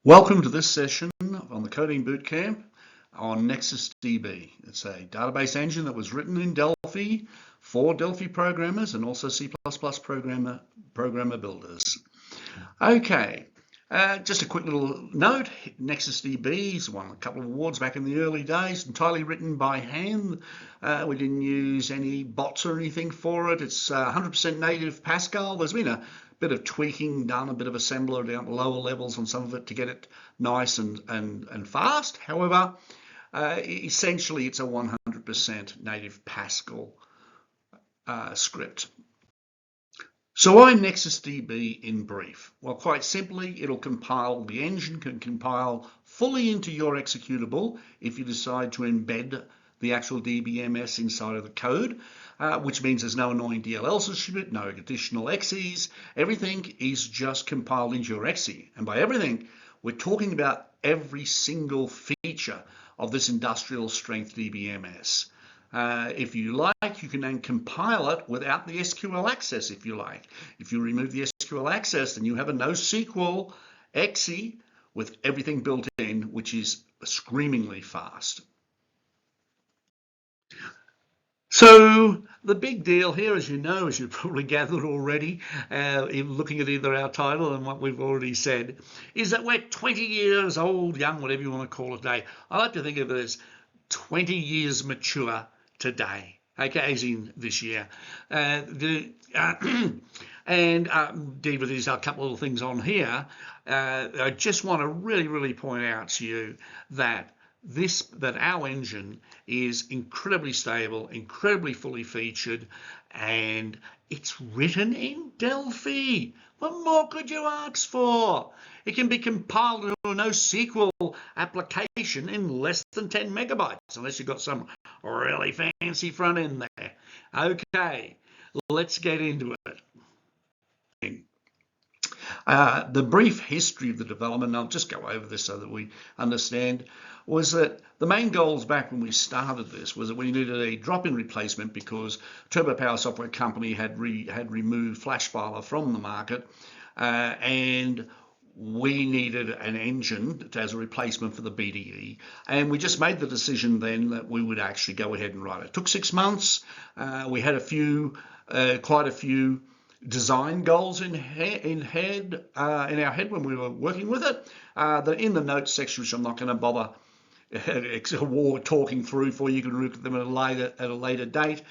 Welcome to this session on the Coding Bootcamp on NexusDB. It's a database engine that was written in Delphi for Delphi programmers and also C++ programmer builders. Okay, just a quick little note. NexusDB's won a couple of awards back in the early days, entirely written by hand. We didn't use any bots or anything for it. It's 100% native Pascal. There's been a bit of tweaking done, a bit of assembler down to lower levels on some of it to get it nice and fast. However, essentially it's a 100% native Pascal script. So why NexusDB in brief? Well, quite simply, it'll compile, the engine can compile fully into your executable if you decide to embed the actual DBMS inside of the code, which means there's no annoying DLL substitute, no additional exes. Everything is just compiled into your exe. And by everything, we're talking about every single feature of this industrial strength DBMS. If you like, you can then compile it without the SQL access, if you like. If you remove the SQL access, then you have a NoSQL exe with everything built in, which is screamingly fast. So the big deal here, as you know, as you've probably gathered already, looking at either our title and what we've already said, is that we're 20 years old, young, whatever you want to call it today. I like to think of it as 20 years mature today, okay, as in this year. David, there's a couple of things on here. I just want to really point out to you that our engine is incredibly stable, incredibly fully featured, and it's written in Delphi. What more could you ask for? It can be compiled into a NoSQL application in less than 10 megabytes, unless you've got some really fancy front end there. Okay, let's get into it. The brief history of the development, and I'll just go over this so that we understand, was that the main goals back when we started this was that we needed a drop-in replacement because Turbo Power Software Company had removed FlashFiler from the market, and we needed an engine as a replacement for the BDE, and we just made the decision then that we would actually go ahead and write it. It took 6 months. We had quite a few design goals in our head when we were working with it. In the notes section, which I'm not going to bother talking through for you, you can look at them at a later date.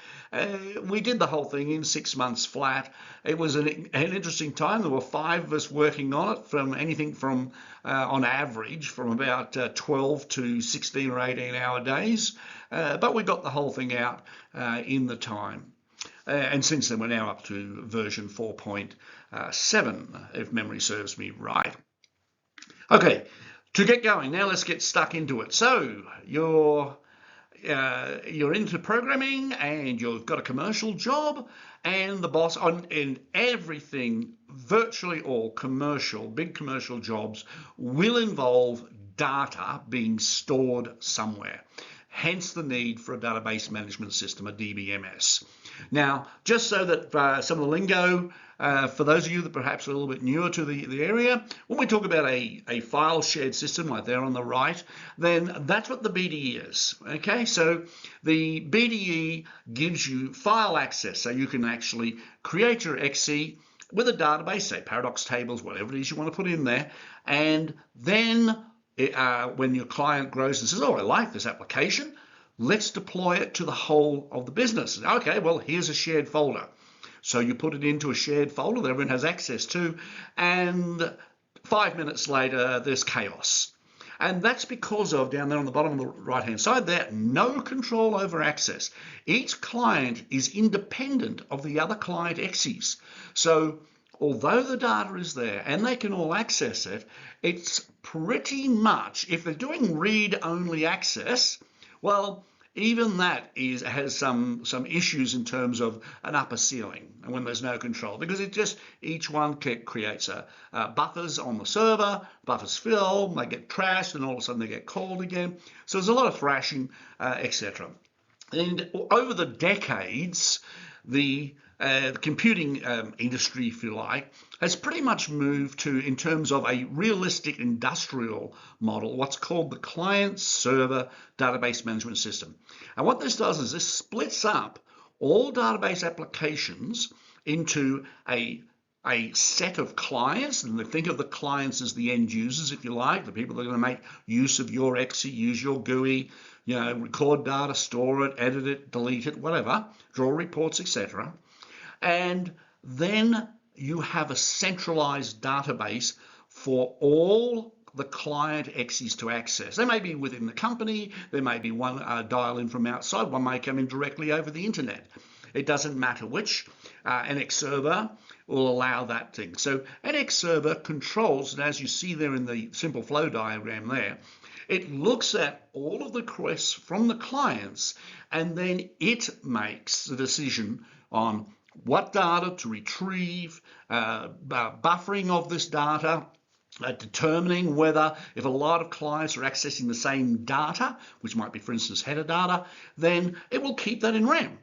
We did the whole thing in 6 months flat. It was an interesting time. There were 5 of us working on it, from anything from on average from about 12 to 16 or 18 hour days, but we got the whole thing out in the time. And since then, we're now up to version 4.7, if memory serves me right. Okay, to get going, now let's get stuck into it. So you're into programming and you've got a commercial job, and the boss and everything, virtually all big commercial jobs will involve data being stored somewhere. Hence the need for a database management system, a DBMS. Now, just so that some of the lingo, for those of you that perhaps are a little bit newer to the area, when we talk about a file shared system like there on the right, then that's what the BDE is. Okay, so the BDE gives you file access, so you can actually create your exe with a database, say paradox tables, whatever it is you want to put in there, and then when your client grows and says, oh, I like this application, let's deploy it to the whole of the business. Okay, well, here's a shared folder. So you put it into a shared folder that everyone has access to, and 5 minutes later, there's chaos. And that's because of, down there on the bottom of the right-hand side there, no control over access. Each client is independent of the other client exes. So although the data is there and they can all access it, it's pretty much, if they're doing read-only access, well, even that has some issues in terms of an upper ceiling and when there's no control, because each one creates buffers on the server, buffers fill, they get trashed, and all of a sudden they get called again. So there's a lot of thrashing, etc. And over the decades, the the computing industry, if you like, has pretty much moved to, in terms of a realistic industrial model, what's called the client-server database management system. And what this does is this splits up all database applications into a set of clients, and think of the clients as the end users, if you like, the people that are going to make use of your exe, use your GUI, record data, store it, edit it, delete it, whatever, draw reports, etc. And then you have a centralized database for all the client exes to access. They may be within the company, there may be one dial in from outside, one may come in directly over the internet. It doesn't matter which. NX Server will allow that thing. So NX Server controls, and as you see there in the simple flow diagram there, it looks at all of the requests from the clients, and then it makes the decision on what data to retrieve, buffering of this data, determining whether, if a lot of clients are accessing the same data, which might be, for instance, header data, then it will keep that in RAM.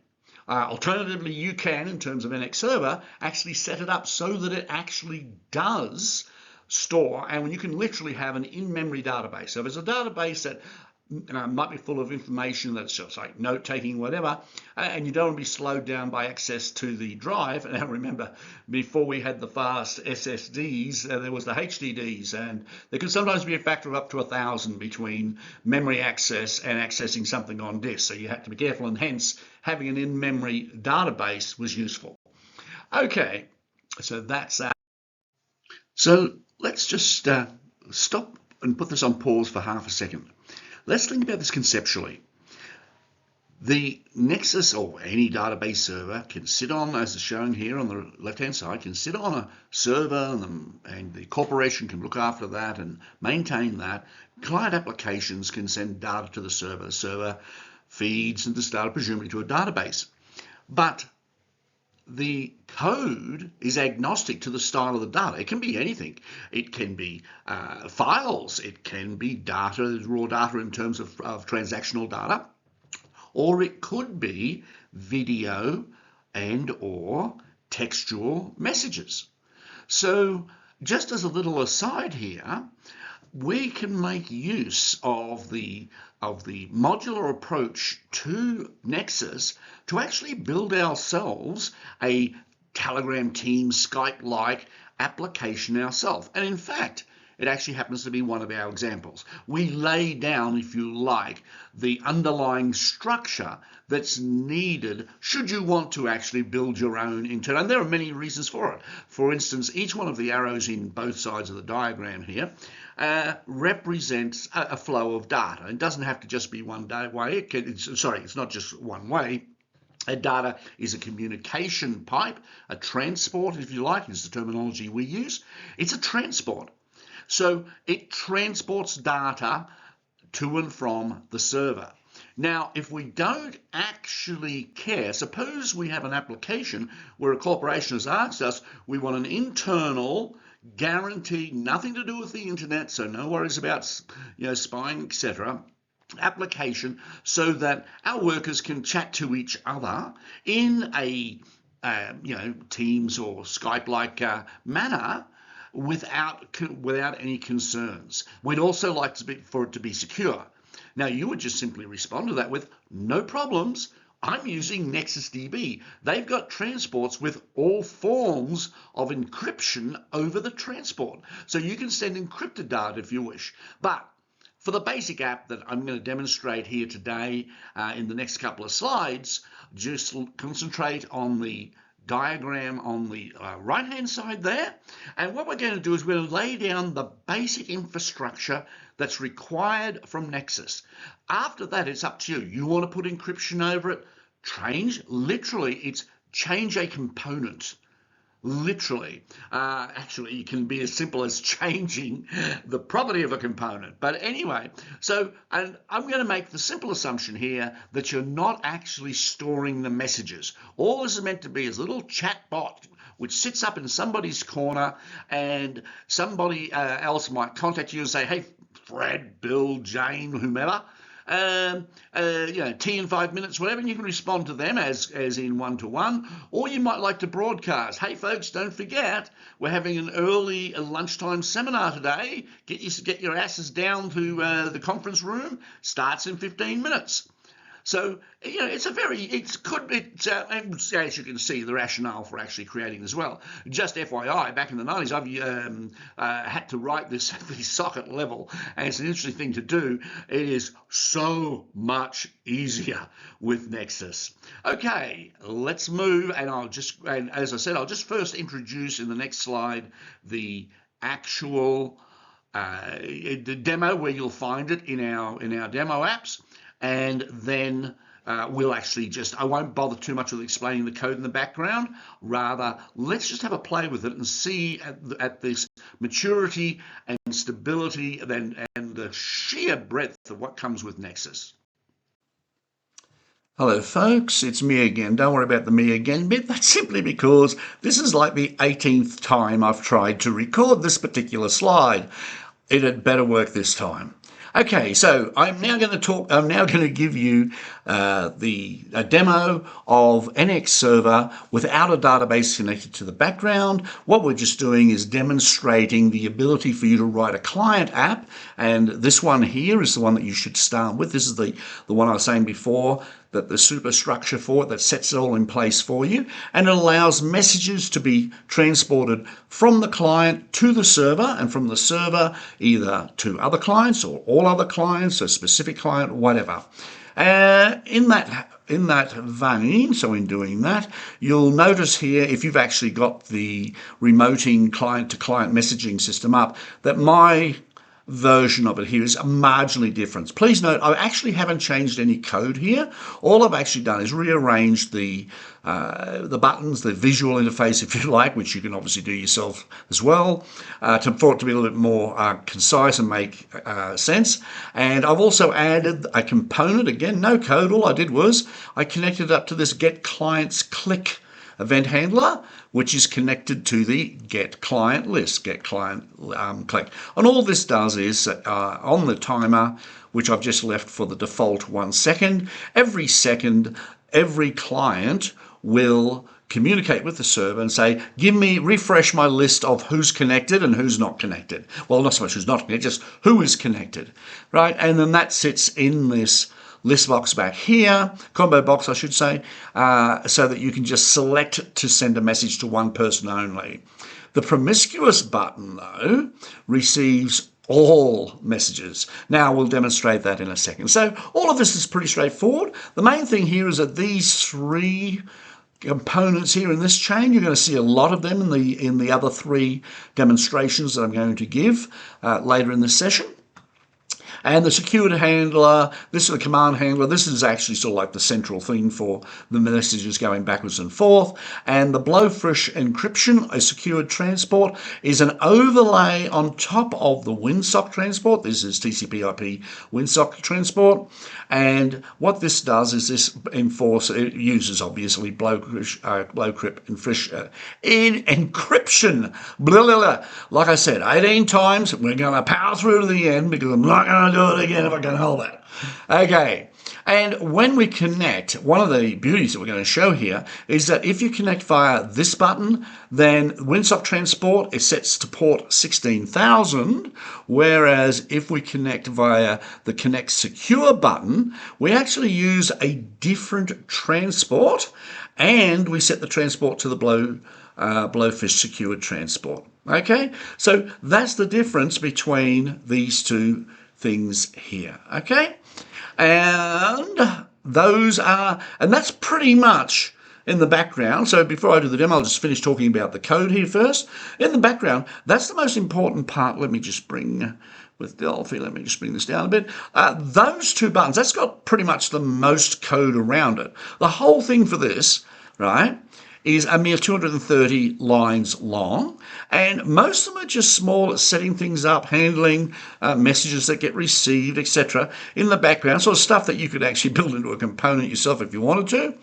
Alternatively, you can, in terms of NX Server, actually set it up so that it actually does store, and when you can literally have an in-memory database. So if it's a database that might be full of information that's just like note-taking, whatever, and you don't want to be slowed down by access to the drive. And I remember before we had the fast SSDs, there was the HDDs, and there could sometimes be a factor of up to 1,000 between memory access and accessing something on disk. So you had to be careful, and hence having an in-memory database was useful. Okay, so that's that. So let's just stop and put this on pause for half a second. Let's think about this conceptually. The Nexus, or any database server, can sit on, as is shown here on the left-hand side, can sit on a server, and the corporation can look after that and maintain that. Client applications can send data to the server. The server feeds this data presumably to a database. But the code is agnostic to the style of the data. It can be anything. It can be files. It can be data, raw data in terms of transactional data. Or it could be video and or textual messages. So just as a little aside here, we can make use of the modular approach to Nexus to actually build ourselves a Telegram, Teams, Skype-like application ourselves. And in fact, it actually happens to be one of our examples. We lay down, if you like, the underlying structure that's needed should you want to actually build your own internal. And there are many reasons for it. For instance, each one of the arrows in both sides of the diagram here represents a flow of data. It doesn't have to just be one way. It's not just one way. A data is a communication pipe, a transport, if you like, is the terminology we use. It's a transport. So it transports data to and from the server. Now, if we don't actually care, suppose we have an application where a corporation has asked us, we want an internal, guaranteed, nothing to do with the internet, so no worries about spying, etc., application, so that our workers can chat to each other in a Teams or Skype-like manner without any concerns. We'd also like for it to be secure. Now, you would just simply respond to that with no problems. I'm using NexusDB. They've got transports with all forms of encryption over the transport. So you can send encrypted data if you wish. But for the basic app that I'm going to demonstrate here today in the next couple of slides, just concentrate on the diagram on the right-hand side there. And what we're going to do is we're going to lay down the basic infrastructure that's required from Nexus. After that, it's up to you. You want to put encryption over it? Literally, it's change a component. Literally. Actually, it can be as simple as changing the property of a component. But anyway, and I'm going to make the simple assumption here that you're not actually storing the messages. All this is meant to be is a little chat bot which sits up in somebody's corner, and somebody else might contact you and say, hey, Fred, Bill, Jane, whomever, tea in 5 minutes, whatever, and you can respond to them as in one-to-one, or you might like to broadcast. Hey folks, don't forget, we're having an early lunchtime seminar today. Get your asses down to the conference room. Starts in 15 minutes. So, as you can see, the rationale for actually creating as well. Just FYI, back in the 90s, I've had to write this at the socket level, and it's an interesting thing to do. It is so much easier with Nexus. Okay, let's move, and as I said, I'll just first introduce in the next slide the actual the demo where you'll find it in our demo apps. And then we'll actually I won't bother too much with explaining the code in the background. Rather, let's just have a play with it and see at this maturity and stability and the sheer breadth of what comes with Nexus. Hello folks, it's me again. Don't worry about the me again bit. That's simply because this is like the 18th time I've tried to record this particular slide. It had better work this time. Okay, so I'm now going to give you a demo of NX Server without a database connected to the background. What we're just doing is demonstrating the ability for you to write a client app, and this one here is the one that you should start with. This is the one I was saying before, that the superstructure for it that sets it all in place for you, and it allows messages to be transported from the client to the server, and from the server either to other clients or all other clients, a specific client, whatever. In that vein, so in doing that, you'll notice here, if you've actually got the remoting client-to-client messaging system up, that my version of it here is marginally different. Please note, I actually haven't changed any code here. All I've actually done is rearranged the buttons, the visual interface, if you like, which you can obviously do yourself as well, for it to be a little bit more concise and make sense. And I've also added a component, again, no code. All I did was I connected up to this get clients click event handler, which is connected to the get client list, get client click. And all this does is on the timer, which I've just left for the default 1 second, every second, every client will communicate with the server and say, refresh my list of who's connected and who's not connected. Well, not so much who's not connected, just who is connected, right? And then that sits in this list box back here, combo box I should say, so that you can just select to send a message to one person only. The promiscuous button though receives all messages. Now we'll demonstrate that in a second. So all of this is pretty straightforward. The main thing here is that these three components here in this chain, you're going to see a lot of them in the other three demonstrations that I'm going to give later in this session. And the secured handler, this is the command handler. This is actually sort of like the central thing for the messages going backwards and forth. And the blowfish encryption, a secured transport, is an overlay on top of the WinSock transport. This is TCP/IP WinSock transport. And what this does is it uses obviously encryption. Blah, blah, blah. Like I said, 18 times. We're going to power through to the end because I'm not going to do it again if I can hold that. Okay. And when we connect, one of the beauties that we're going to show here is that if you connect via this button, then WinSock transport is set to port 16,000, whereas if we connect via the connect secure button, we actually use a different transport, and we set the transport to the blowfish secured transport. Okay, so that's the difference between these two things here. Okay. And that's pretty much in the background. So before I do the demo, I'll just finish talking about the code here first. In the background, that's the most important part. Let me just bring, with Delphi, let me just bring this down a bit. Those two buttons, that's got pretty much the most code around it. The whole thing for this, right, is a mere 230 lines long, and most of them are just small at setting things up, handling messages that get received, etc. in the background, sort of stuff that you could actually build into a component yourself if you wanted to.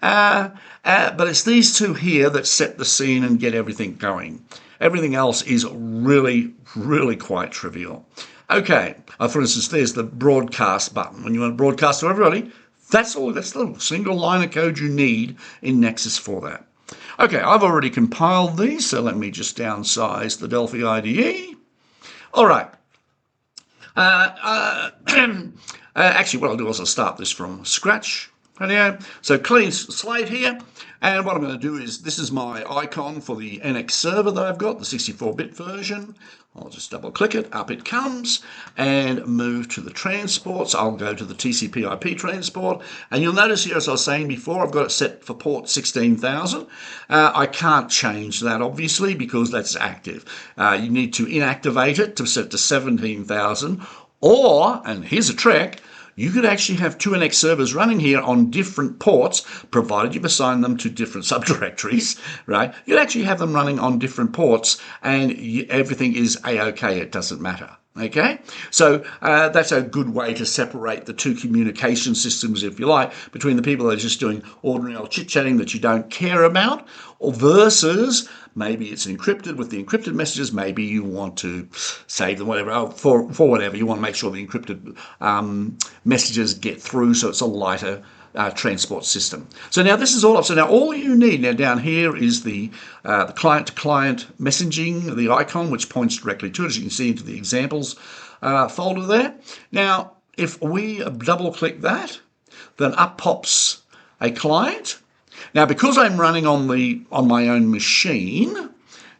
But it's these two here that set the scene and get everything going. Everything else is really, really quite trivial. Okay, for instance, there's the broadcast button. When you want to broadcast to everybody, that's all. That's the single line of code you need in Nexus for that. Okay, I've already compiled these, so let me just downsize the Delphi IDE. All right. Actually, what I'll do is I'll start this from scratch. Anyhow, so clean slate here, and what I'm going to do is, this is my icon for the NX server that I've got, the 64-bit version. I'll just double click it, up it comes, and move to the transports. I'll go to the TCP IP transport, and you'll notice here, as I was saying before, I've got it set for port 16,000. I can't change that, obviously, because that's active. You need to inactivate it to set to 17,000, or, and here's a trick, you could actually have two NX servers running here on different ports, provided you've assigned them to different subdirectories, right? You'd actually have them running on different ports, and everything is A-OK, it doesn't matter. Okay, so that's a good way to separate the two communication systems, if you like, between the people that are just doing ordinary old chit-chatting that you don't care about, or versus maybe it's encrypted with the encrypted messages. Maybe you want to save them, whatever, for whatever. You want to make sure the encrypted messages get through, so it's a lighter transport system. So now this is all up. So now all you need now down here is the client-to-client messaging, the icon, which points directly to it, as you can see into the examples folder there. Now, if we double-click that, then up pops a client. Now, because I'm running on my own machine,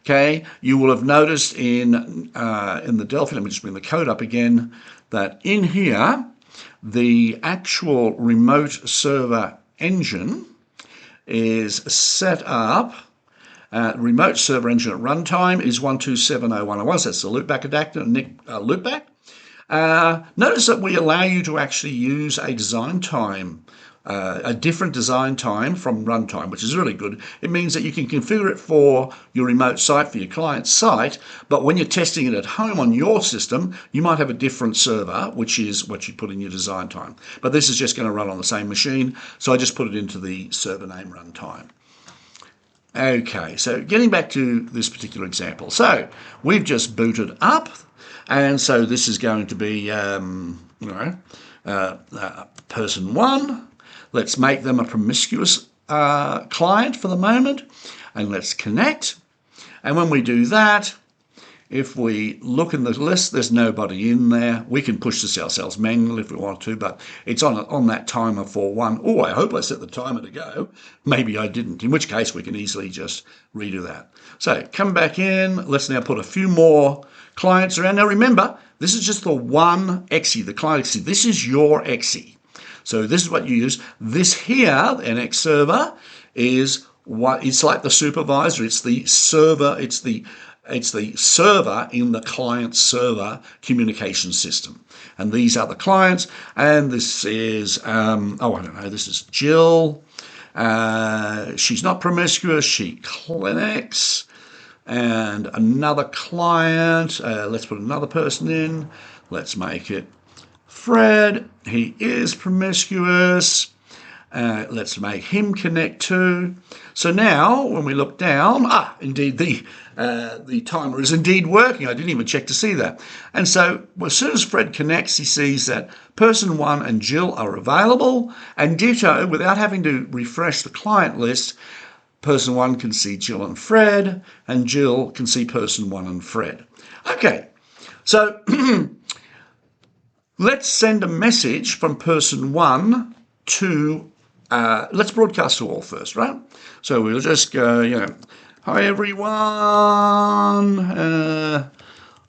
okay, you will have noticed in the Delphi, let me just bring the code up again, that in here, the actual remote server engine is set up. Remote server engine at runtime is 127.0.101. So that's the loopback adapter, loopback. Notice that we allow you to actually use a design time, a different design time from runtime, which is really good. It means that you can configure it for your remote site, for your client site, but when you're testing it at home on your system, you might have a different server, which is what you put in your design time. But this is just going to run on the same machine, so I just put it into the server name runtime. Okay, so getting back to this particular example. So we've just booted up, and so this is going to be person one. Let's make them a promiscuous client for the moment, and let's connect. And when we do that, if we look in the list, there's nobody in there. We can push this ourselves manually if we want to, but it's on that timer for one. Oh, I hope I set the timer to go. Maybe I didn't, in which case we can easily just redo that. So come back in. Let's now put a few more clients around. Now remember, this is just the one exe, the client exe. This is your exe. So this is what you use. This here, the NX server, is what it's like the supervisor. It's the server. It's the server in the client server communication system. And these are the clients. And this is I don't know. This is Jill. She's not promiscuous. She connects. And another client. Let's put another person in. Let's make it Fred. He is promiscuous. Let's make him connect too. So now, when we look down, indeed the timer is indeed working. I didn't even check to see that. And so, as soon as Fred connects, he sees that person one and Jill are available. And ditto, without having to refresh the client list, person one can see Jill and Fred, and Jill can see person one and Fred. Okay, so let's send a message from person one to, let's broadcast to all first, right? So we'll just go, hi everyone,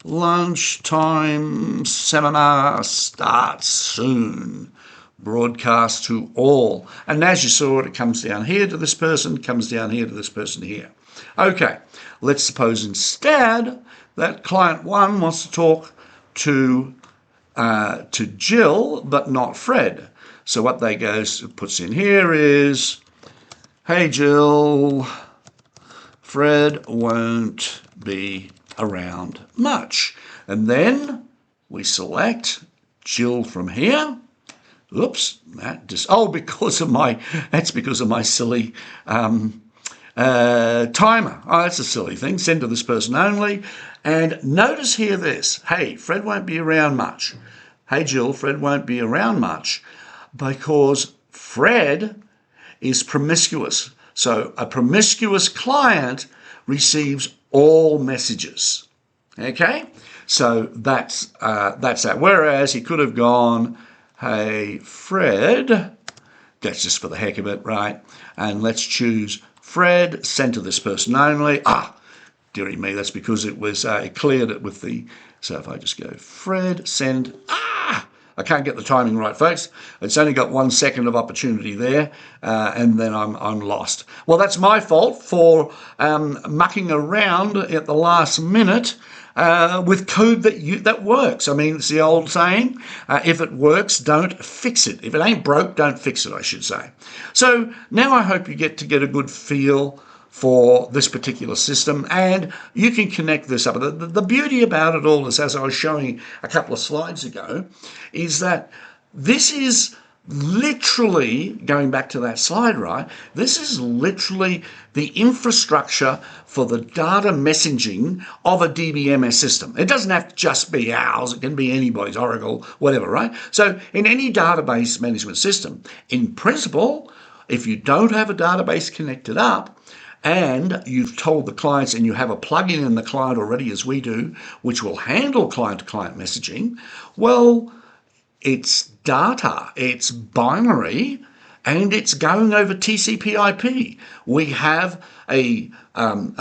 lunchtime seminar starts soon. Broadcast to all. And as you saw, it comes down here to this person, comes down here to this person here. Okay, let's suppose instead that client one wants to talk to Jill, but not Fred. So what they puts in here is, hey Jill, Fred won't be around much. And then we select Jill from here. Oops, because of my silly timer. Oh, that's a silly thing. Send to this person only. And notice here this, hey, Fred won't be around much. Hey, Jill, Fred won't be around much because Fred is promiscuous. So a promiscuous client receives all messages. Okay, so that's that. Whereas he could have gone, hey, Fred, that's just for the heck of it, right? And let's choose Fred, send to this person only. Dearie me, that's because it was, it cleared it with the, so if I just go Fred, send, I can't get the timing right, folks. It's only got 1 second of opportunity there, and then I'm lost. Well, that's my fault for mucking around at the last minute with code that works. I mean, it's the old saying, if it works, don't fix it. If it ain't broke, don't fix it, I should say. So now I hope you get a good feel for this particular system, and you can connect this up. The beauty about it all is, as I was showing a couple of slides ago, is that this is literally, going back to that slide, right, this is literally the infrastructure for the data messaging of a DBMS system. It doesn't have to just be ours, it can be anybody's, Oracle, whatever, right? So in any database management system, in principle, if you don't have a database connected up, and you've told the clients, and you have a plugin in the client already, as we do, which will handle client-to-client messaging, well, it's data, it's binary, and it's going over TCP/IP. We have a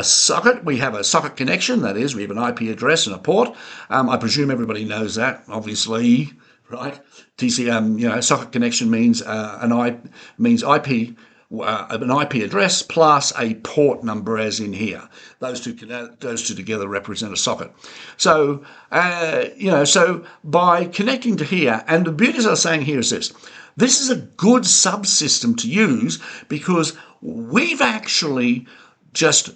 socket, we have a socket connection, that is, we have an IP address and a port. I presume everybody knows that, obviously, right? Socket connection means IP. An IP address plus a port number, as in here. Those two together represent a socket. So, so by connecting to here, and the beauty, as I was saying here, is this is a good subsystem to use because we've actually just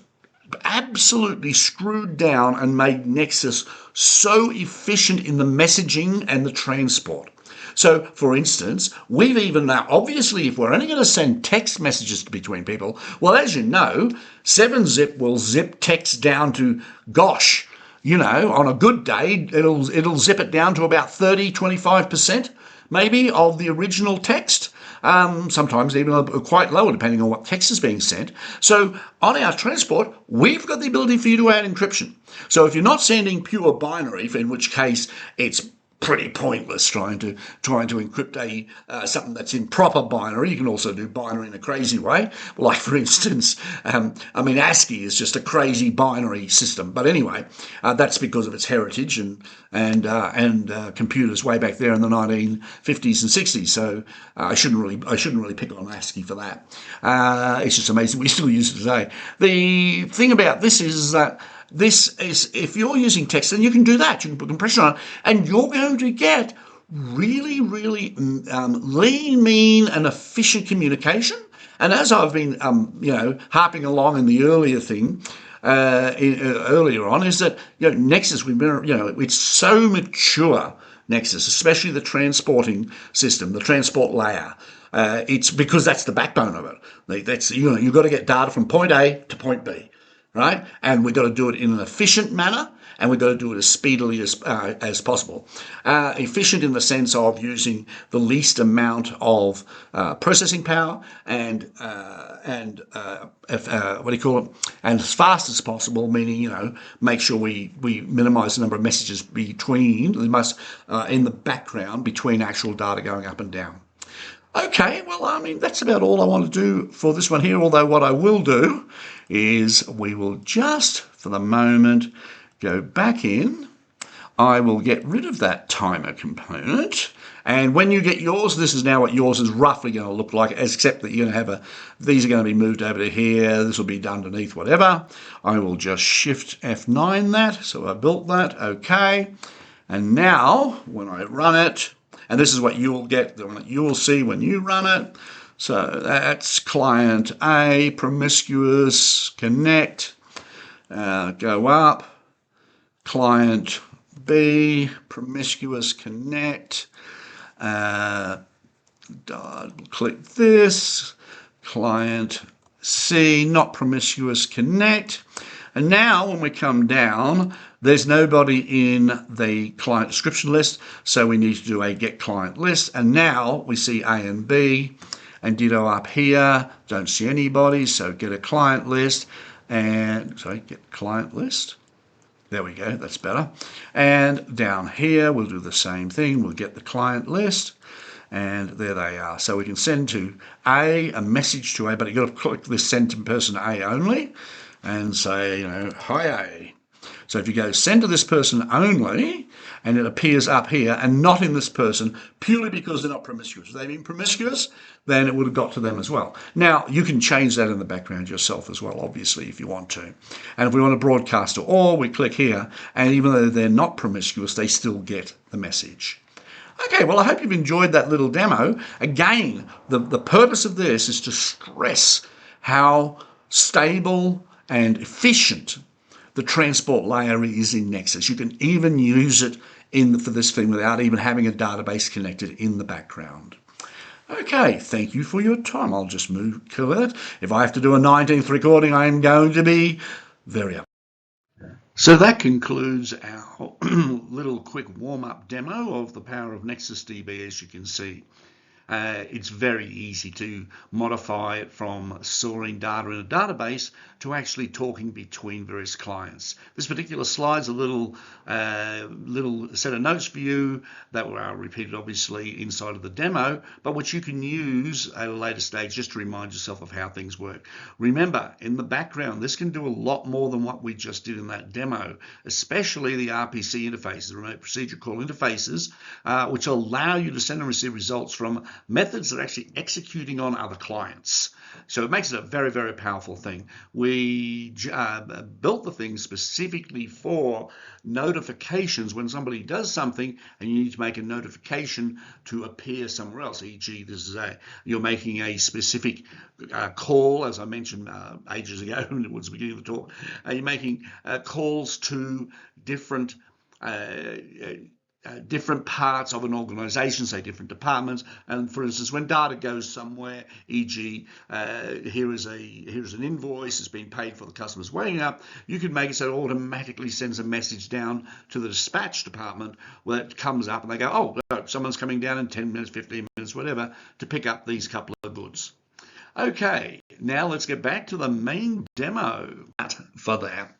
absolutely screwed down and made Nexus so efficient in the messaging and the transport. So, for instance, we've even now, obviously, if we're only going to send text messages between people, well, as you know, 7-zip will zip text down to, gosh, on a good day, it'll zip it down to about 30-25%, maybe, of the original text. Sometimes even quite lower, depending on what text is being sent. So on our transport, we've got the ability for you to add encryption. So if you're not sending pure binary, in which case it's pretty pointless trying to encrypt something that's in proper binary. You can also do binary in a crazy way, like for instance, ASCII is just a crazy binary system. But anyway, that's because of its heritage and computers way back there in the 1950s and 60s. So I shouldn't really pick on ASCII for that. It's just amazing we still use it today. The thing about this is that this is, if you're using text, then you can do that. You can put compression on it, and you're going to get really, really lean, mean, and efficient communication. And as I've been, harping along in the earlier thing, earlier on, is that Nexus, we've been, it's so mature. Nexus, especially the transporting system, the transport layer. It's because that's the backbone of it. That's you've got to get data from point A to point B. Right? And we've got to do it in an efficient manner, and we've got to do it as speedily as possible. Efficient in the sense of using the least amount of processing power and and as fast as possible, meaning, make sure we minimize the number of messages between, in the background between actual data going up and down. Okay, well, that's about all I want to do for this one here, although what I will do is we will just, for the moment, go back in. I will get rid of that timer component, and when you get yours, this is now what yours is roughly going to look like, except that you're going to have these are going to be moved over to here, this will be done underneath, whatever. I will just Shift F9 that, so I built that, okay. And now, when I run it, and this is what you will get, what you will see when you run it. So that's client A, promiscuous, connect, go up, client B, promiscuous, connect, click this, client C, not promiscuous, connect. And now when we come down, There's nobody in the client description list, so we need to do a get client list. And now we see A and B, and ditto up here, don't see anybody, so get a client list, and sorry, get client list. There we go, that's better. And down here, we'll do the same thing. We'll get the client list, and there they are. So we can send to A, a message to A, but you've got to click this send to person A only, and say, you know, hi A. So if you go send to this person only, and it appears up here and not in this person, purely because they're not promiscuous. If they've been promiscuous, then it would have got to them as well. Now, you can change that in the background yourself as well, obviously, if you want to. And if we want to broadcast to all, we click here, and even though they're not promiscuous, they still get the message. Okay, well, I hope you've enjoyed that little demo. Again, the purpose of this is to stress how stable and efficient the transport layer is in Nexus. You can even use it for this thing without even having a database connected in the background. Okay, thank you for your time. I'll just kill it. If I have to do a 19th recording, I am going to be very up. So that concludes our little quick warm-up demo of the power of NexusDB, as you can see. It's very easy to modify it from storing data in a database to actually talking between various clients. This particular slide's a little set of notes for you that were repeated obviously inside of the demo, but which you can use at a later stage just to remind yourself of how things work. Remember, in the background, this can do a lot more than what we just did in that demo, especially the RPC interfaces, the remote procedure call interfaces, which allow you to send and receive results from methods that are actually executing on other clients. So it makes it a very, very powerful thing. We built the thing specifically for notifications when somebody does something and you need to make a notification to appear somewhere else, e.g. you're making a specific call, as I mentioned ages ago when it was the beginning of the talk. You're making calls to different parts of an organization, say different departments, and for instance, when data goes somewhere, e.g. here is an invoice, it's been paid for, the customer's weighing up, you can make it so it automatically sends a message down to the dispatch department where it comes up and they go, oh, look, someone's coming down in 10 minutes, 15 minutes, whatever, to pick up these couple of goods. Okay, now let's get back to the main demo for that.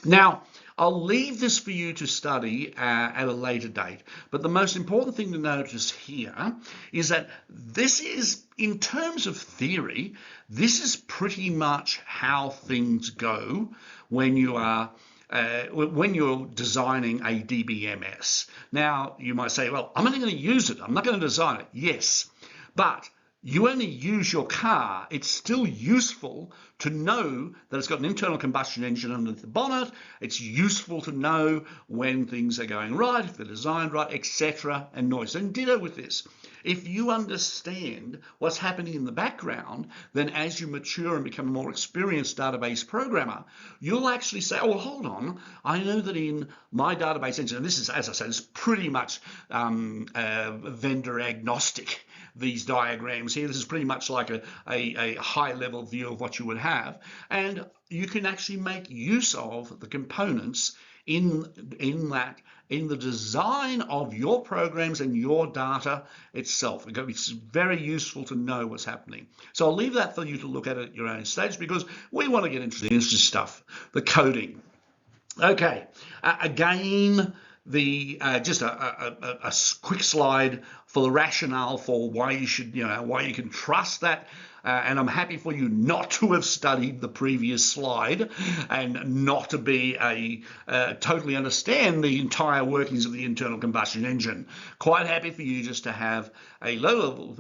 Now, I'll leave this for you to study at a later date, but the most important thing to notice here is that this is, in terms of theory, this is pretty much how things go when you are when you're designing a DBMS. Now, you might say, well, I'm only going to use it, I'm not going to design it. Yes, but you only use your car, it's still useful to know that it's got an internal combustion engine underneath the bonnet. It's useful to know when things are going right, if they're designed right, etc. and noise. And ditto with this. If you understand what's happening in the background, then as you mature and become a more experienced database programmer, you'll actually say, oh, well, hold on, I know that in my database engine, and this is, as I said, it's pretty much vendor agnostic, these diagrams here. This is pretty much like a high-level view of what you would have, and you can actually make use of the components in the design of your programs and your data itself. It's very useful to know what's happening. So I'll leave that for you to look at at your own stage, because we want to get into the interesting stuff, the coding. Okay, again, just a quick slide for the rationale for why you should, why you can trust that. And I'm happy for you not to have studied the previous slide and not to be totally understand the entire workings of the internal combustion engine. Quite happy for you just to have a low level,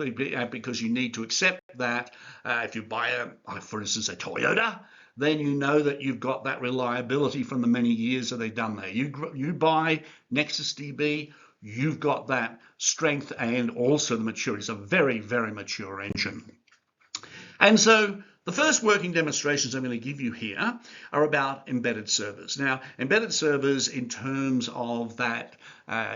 because you need to accept that if you buy for instance, a Toyota, then you know that you've got that reliability from the many years that they've done there. You buy NexusDB, you've got that strength and also the maturity. It's a very, very mature engine. And so the first working demonstrations I'm going to give you here are about embedded servers. Now, embedded servers, in terms of that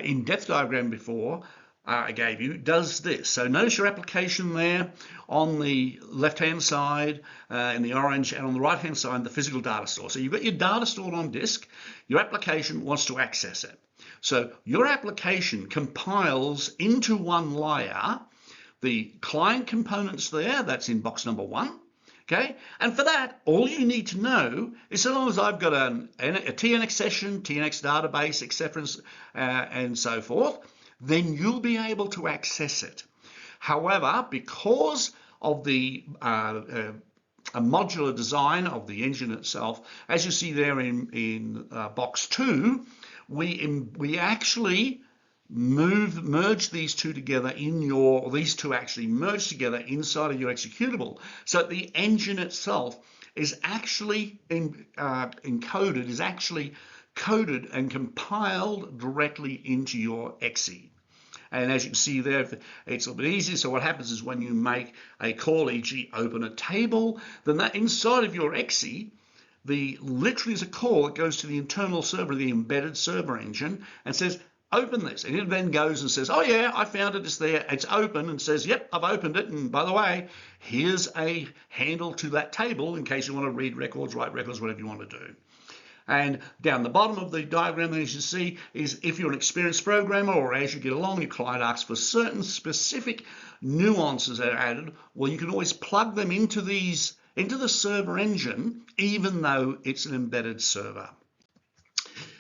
in-depth diagram before, I gave you does this. So notice your application there on the left-hand side in the orange, and on the right-hand side, the physical data store. So you've got your data stored on disk. Your application wants to access it. So your application compiles into one layer the client components there. That's in box number 1. Okay, and for that, all you need to know is, so long as I've got a TNX session, TNX database, etc., and so forth, then you'll be able to access it. However, because of the a modular design of the engine itself, as you see there in box 2, we actually merge these two together these two actually merge together inside of your executable, so that the engine itself is actually encoded, is actually coded and compiled directly into your exe. And as you can see there, it's a little bit easier. So what happens is when you make a call, e.g. open a table, then that inside of your exe, literally is a call that goes to the internal server, the embedded server engine, and says, open this. And it then goes and says, oh yeah, I found it, it's there, it's open, and says, yep, I've opened it. And by the way, here's a handle to that table in case you want to read records, write records, whatever you want to do. And down the bottom of the diagram, as you see, is if you're an experienced programmer, or as you get along, your client asks for certain specific nuances that are added, well, you can always plug them into the server engine, even though it's an embedded server.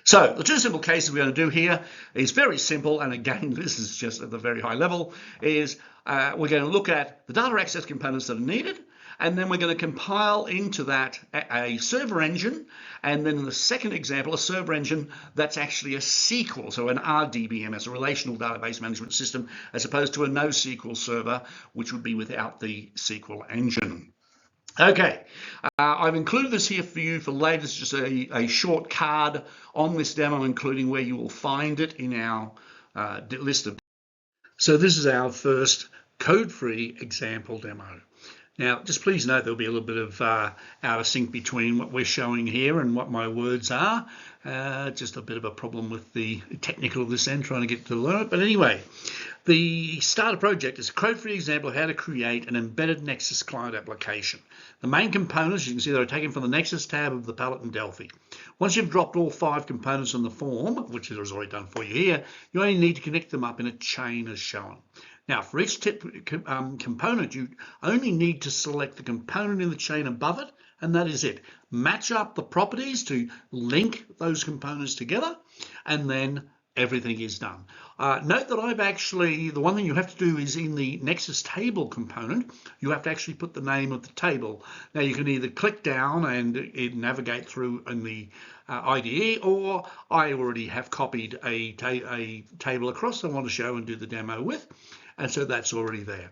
So the two simple cases we're going to do here is very simple, and again, this is just at the very high level, is we're going to look at the data access components that are needed, and then we're going to compile into that a server engine, and then in the second example, a server engine that's actually a SQL, so an RDBMS, a relational database management system, as opposed to a NoSQL server, which would be without the SQL engine. Okay, I've included this here for you for later. It's just a short card on this demo, including where you will find it in our list of. So this is our first code-free example demo. Now, just please note there'll be a little bit of out of sync between what we're showing here and what my words are. Just a bit of a problem with the technical of this end, trying to get to learn it. But anyway, the starter project is a code-free example of how to create an embedded Nexus client application. The main components, you can see, they're taken from the Nexus tab of the palette in Delphi. Once you've dropped all 5 components on the form, which is already done for you here, you only need to connect them up in a chain as shown. Now, for each component, you only need to select the component in the chain above it, and that is it. Match up the properties to link those components together, and then everything is done. Note that I've actually, the one thing you have to do is in the Nexus table component, you have to actually put the name of the table. Now, you can either click down and navigate through in the IDE, or I already have copied a table across I want to show and do the demo with. And so that's already there.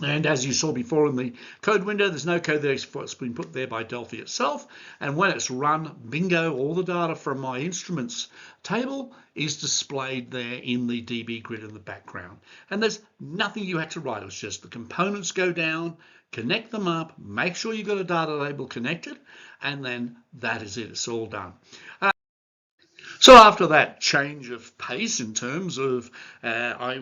And as you saw before in the code window, there's no code there, it's been put there by Delphi itself. And when it's run, bingo, all the data from my instruments table is displayed there in the DB grid in the background. And there's nothing you had to write. It was just the components go down, connect them up, make sure you've got a data label connected, and then that is it. It's all done. So after that change of pace in terms of I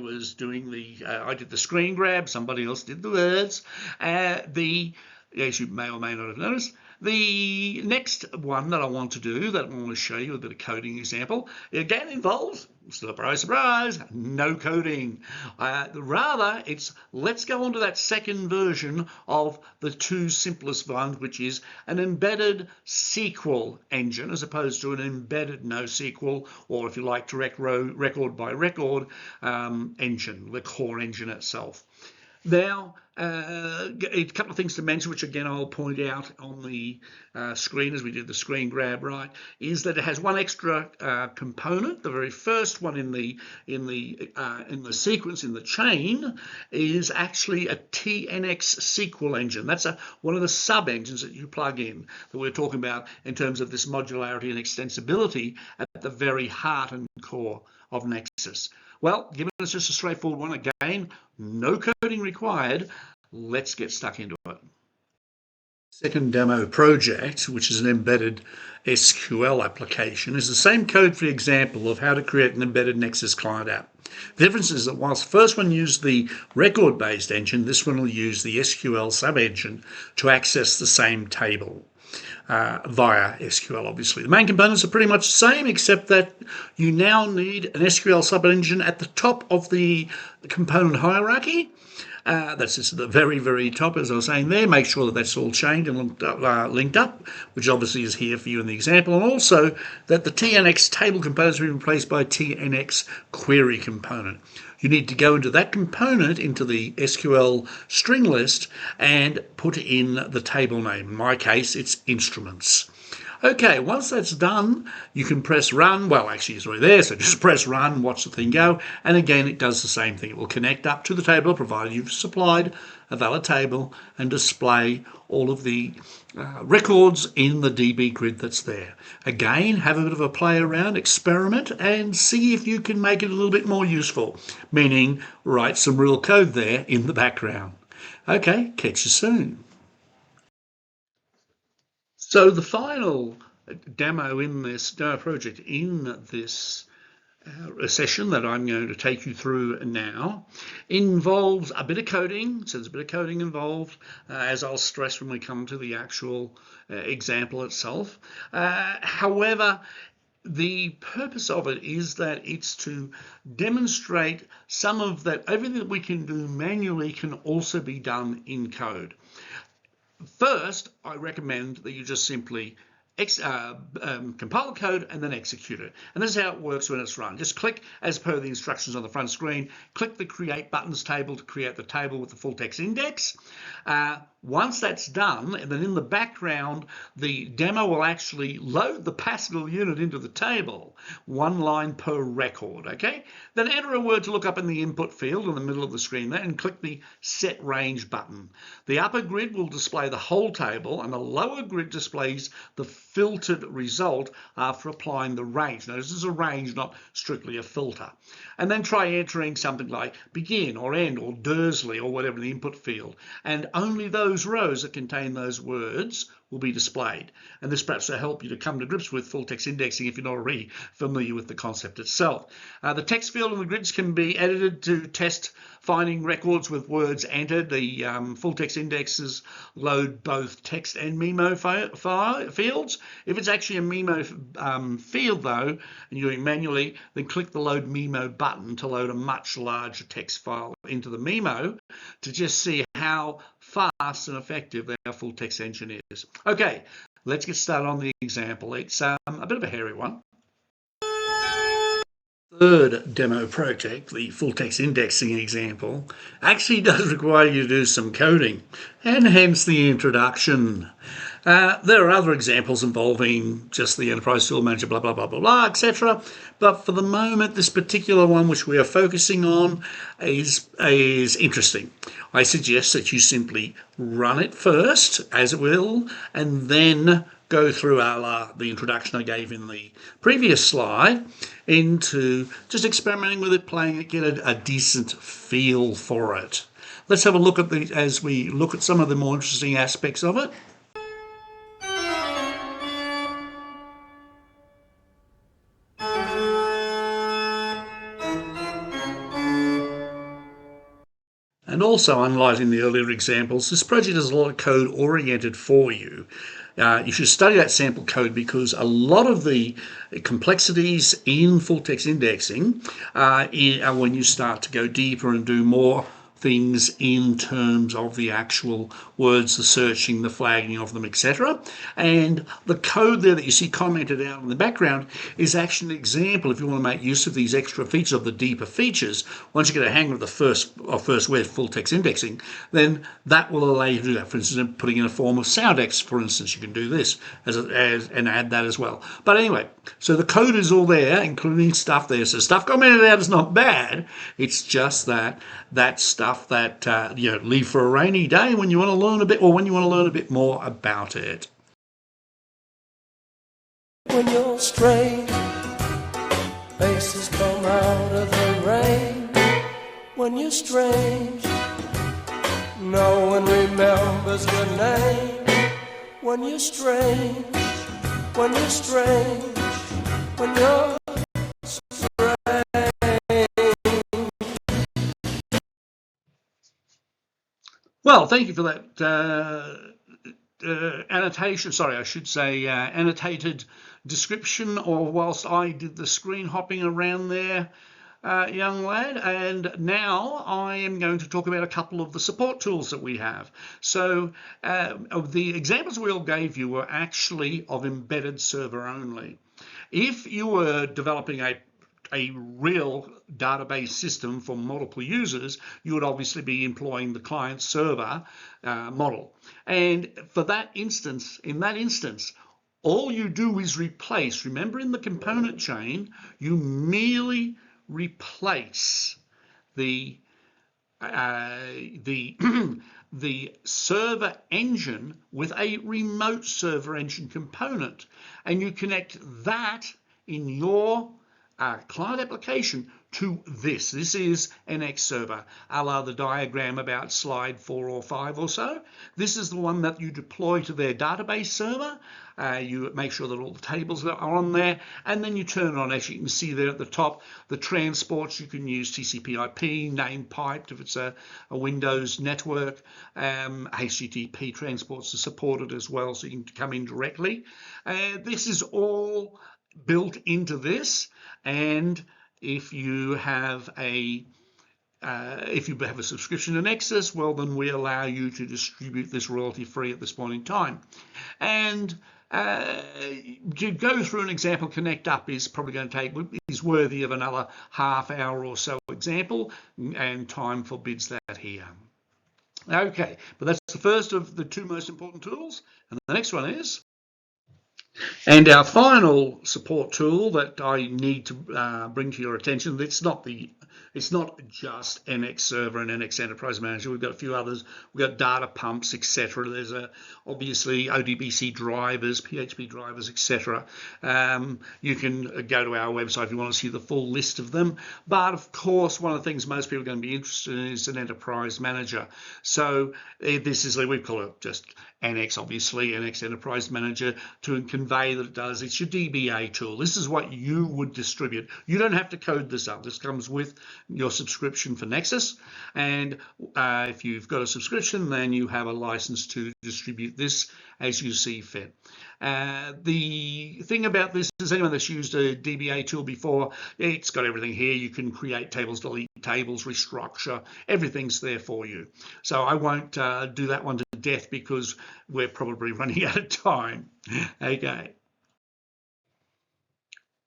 did the screen grab, somebody else did the words, as you may or may not have noticed, the next one that I want to do, that I want to show you a bit of coding example, again involves, surprise, surprise, no coding. Rather, it's let's go on to that second version of the two simplest ones, which is an embedded SQL engine as opposed to an embedded NoSQL, or if you like, direct record by record engine, the core engine itself. Now, a couple of things to mention, which again I'll point out on the screen as we did the screen grab, right, is that it has one extra component. The very first one in the sequence in the chain is actually a TNX SQL engine. That's one of the sub engines that you plug in that we're talking about in terms of this modularity and extensibility at the very heart and core of Nexus. Well, given it's just a straightforward one, again, no coding required, let's get stuck into it. Second demo project, which is an embedded SQL application, is the same code-free example of how to create an embedded Nexus client app. The difference is that whilst the first one used the record-based engine, this one will use the SQL sub-engine to access the same table via SQL, obviously. The main components are pretty much the same, except that you now need an SQL sub-engine at the top of the component hierarchy. That's just at the very, very top, as I was saying there. Make sure that that's all chained and linked up, which obviously is here for you in the example. And also that the TNX table components have been replaced by TNX query component. You need to go into that component, into the SQL string list, and put in the table name. In my case, it's instruments. Okay, once that's done, you can press run. Well, actually, it's already there, so just press run, watch the thing go. And again, it does the same thing. It will connect up to the table, provided you've supplied a valid table, and display all of the records in the DB grid that's there. Again, have a bit of a play around, experiment, and see if you can make it a little bit more useful, meaning write some real code there in the background. Okay, catch you soon. So the final demo in this demo project in this session that I'm going to take you through now involves a bit of coding. So there's a bit of coding involved, as I'll stress when we come to the actual example itself. However, the purpose of it is that it's to demonstrate some of that, everything that we can do manually can also be done in code. First, I recommend that you just simply compile the code and then execute it. And this is how it works when it's run. Just click, as per the instructions on the front screen, click the Create Buttons table to create the table with the full text index. Once that's done, and then in the background, the demo will actually load the passable unit into the table, one line per record, okay? Then enter a word to look up in the input field in the middle of the screen there and click the Set Range button. The upper grid will display the whole table and the lower grid displays the filtered result after applying the range. Notice this is a range, not strictly a filter. And then try entering something like begin or end or Dursley or whatever in the input field. And only those rows that contain those words will be displayed. And this perhaps will help you to come to grips with full text indexing if you're not already familiar with the concept itself. The text field and the grids can be edited to test finding records with words entered. The full text indexes load both text and MIMO fields. If it's actually a MIMO field though, and you're doing manually, then click the Load MIMO button to load a much larger text file into the MIMO to just see how fast and effective our full text engine is. Okay, let's get started on the example. It's a bit of a hairy one. Third demo project, the full text indexing example, actually does require you to do some coding, and hence the introduction. There are other examples involving just the enterprise tool manager, blah, blah, blah, blah, blah, etc. But for the moment, this particular one which we are focusing on is interesting. I suggest that you simply run it first, as it will, and then go through the introduction I gave in the previous slide into just experimenting with it, playing it, get a decent feel for it. Let's have a look at as we look at some of the more interesting aspects of it. And also, unlike in the earlier examples, this project is a lot of code oriented for you. You should study that sample code because a lot of the complexities in full text indexing are when you start to go deeper and do more things in terms of the actual words, the searching, the flagging of them, etc. And the code there that you see commented out in the background is actually an example if you want to make use of these extra features, of the deeper features. Once you get a hang of the first word, full text indexing, then that will allow you to do that. For instance, putting in a form of soundex, for instance, you can do this and add that as well. But anyway, so the code is all there, including stuff there. So stuff commented out is not bad. It's just that stuff that leave for a rainy day when you want to learn a bit, or when you want to learn a bit more about it. When you're strange, faces come out of the rain. When you're strange, no one remembers your name. When you're strange, when you're strange, when you're Well, thank you for that annotation. Sorry, I should say annotated description, or whilst I did the screen hopping around there, young lad. And now I am going to talk about a couple of the support tools that we have. So the examples we all gave you were actually of embedded server only. If you were developing a real database system for multiple users, you would obviously be employing the client server model. And for that instance, in that instance, all you do is replace. Remember, in the component chain, you merely replace the the server engine with a remote server engine component, and you connect that in your client application to this. This is NX server, a la the diagram about slide 4 or 5 or so. This is the one that you deploy to their database server. You make sure that all the tables are on there, and then you turn it on. As you can see there at the top, the transports, you can use TCP/IP, name piped if it's a Windows network. HTTP transports are supported as well, so you can come in directly. This is all built into this, and if you have a subscription to Nexus, well, then we allow you to distribute this royalty free at this point in time. And to go through an example connect up is probably going to is worthy of another half hour or so example, and time forbids that here. Okay, but that's the first of the two most important tools, and the next one is. And our final support tool that I need to bring to your attention, it's not just NX Server and NX Enterprise Manager. We've got a few others. We've got data pumps, etc. There's obviously ODBC drivers, PHP drivers, etc. You can go to our website if you want to see the full list of them. But of course, one of the things most people are going to be interested in is an Enterprise Manager. So this is, we call it just NX, obviously, NX Enterprise Manager, to convey that it does. It's your DBA tool. This is what you would distribute. You don't have to code this up. This comes with your subscription for Nexus, and if you've got a subscription, then you have a license to distribute this as you see fit. The thing about this is, anyone that's used a DBA tool before, it's got everything here. You can create tables, delete tables, restructure, everything's there for you. So I won't do that one to death because we're probably running out of time. Okay.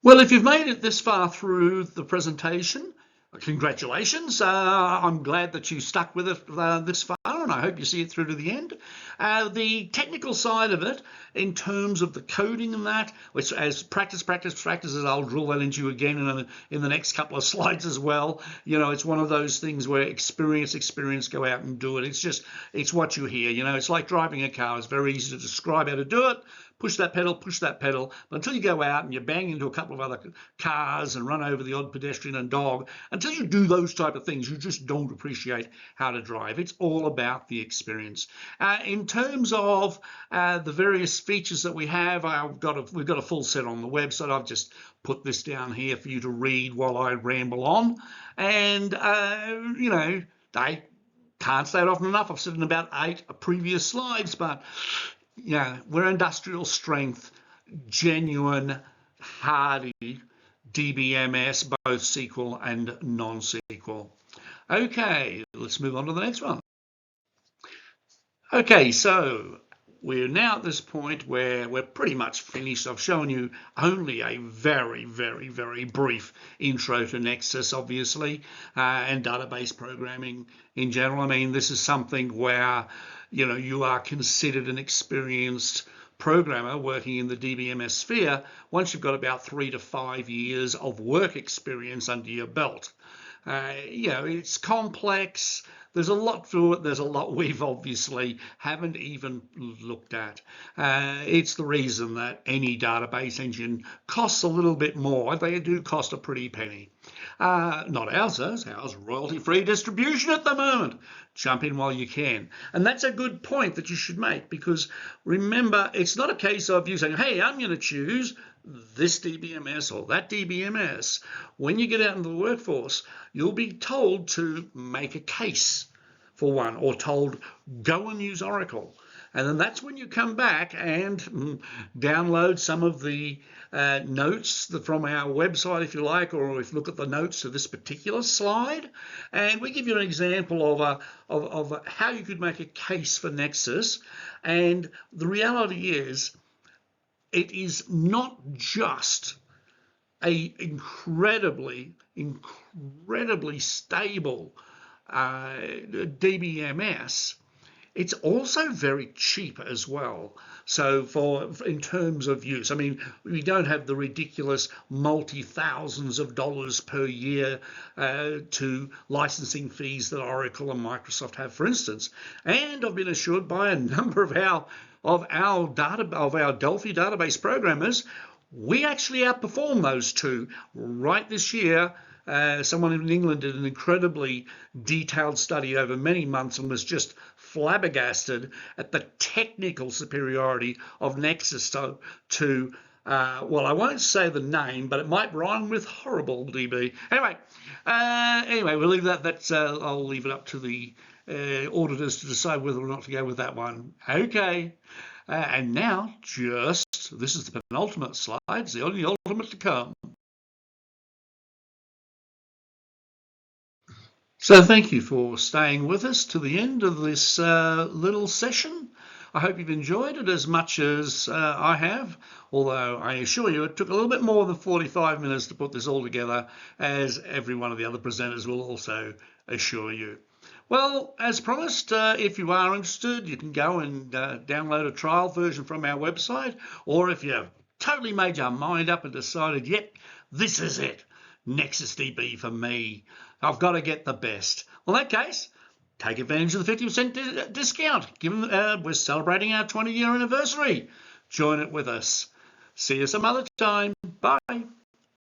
Well, if you've made it this far through the presentation, congratulations. I'm glad that you stuck with it this far, and I hope you see it through to the end. The technical side of it, in terms of the coding and that, which as practice, as I'll drill that into you again in the next couple of slides as well. You know, it's one of those things where experience, go out and do it. It's what you hear. You know, it's like driving a car. It's very easy to describe how to do it. Push that pedal, but until you go out and you bang into a couple of other cars and run over the odd pedestrian and dog, until you do those type of things, you just don't appreciate how to drive. It's all about the experience. In terms of the various features that we have, we've got a full set on the website. I've just put this down here for you to read while I ramble on. And, you know, I can't say it often enough. I've said it in about 8 previous slides, but yeah, we're industrial strength, genuine, hardy DBMS, both SQL and non-SQL. Okay, let's move on to the next one. Okay, so we're now at this point where we're pretty much finished. I've shown you only a very brief intro to Nexus, obviously, and database programming in general. I mean, this is something where, you know, you are considered an experienced programmer working in the DBMS sphere once you've got about 3 to 5 years of work experience under your belt. You know, it's complex. There's a lot to it. There's a lot we've obviously haven't even looked at. It's the reason that any database engine costs a little bit more. They do cost a pretty penny. Not ours, ours royalty-free distribution at the moment. Jump in while you can. And that's a good point that you should make, because remember, it's not a case of you saying, hey, I'm going to choose this DBMS or that DBMS. When you get out into the workforce, you'll be told to make a case for one, or told, go and use Oracle. And then that's when you come back and download some of the notes from our website, if you like, or if you look at the notes to this particular slide. And we give you an example of how you could make a case for Nexus. And the reality is, it is not just a incredibly stable DBMS. It's also very cheap as well. So in terms of use, I mean, we don't have the ridiculous multi-thousands of dollars per year to licensing fees that Oracle and Microsoft have, for instance. And I've been assured by a number of our Delphi database programmers, we actually outperform those two right this year. Someone in England did an incredibly detailed study over many months and was just flabbergasted at the technical superiority of Nexus to well, I won't say the name, but it might rhyme with horrible DB. Anyway, we'll leave that. I'll leave it up to the auditors to decide whether or not to go with that one. Okay. And now, this is the penultimate slides, the only ultimate to come. So thank you for staying with us to the end of this little session. I hope you've enjoyed it as much as I have, although I assure you it took a little bit more than 45 minutes to put this all together, as every one of the other presenters will also assure you. Well, as promised, if you are interested, you can go and download a trial version from our website, or if you've totally made your mind up and decided, yep, this is it, NexusDB for me, I've got to get the best. Well, in that case, take advantage of the 50% discount. Given we're celebrating our 20-year anniversary. Join it with us. See you some other time. Bye.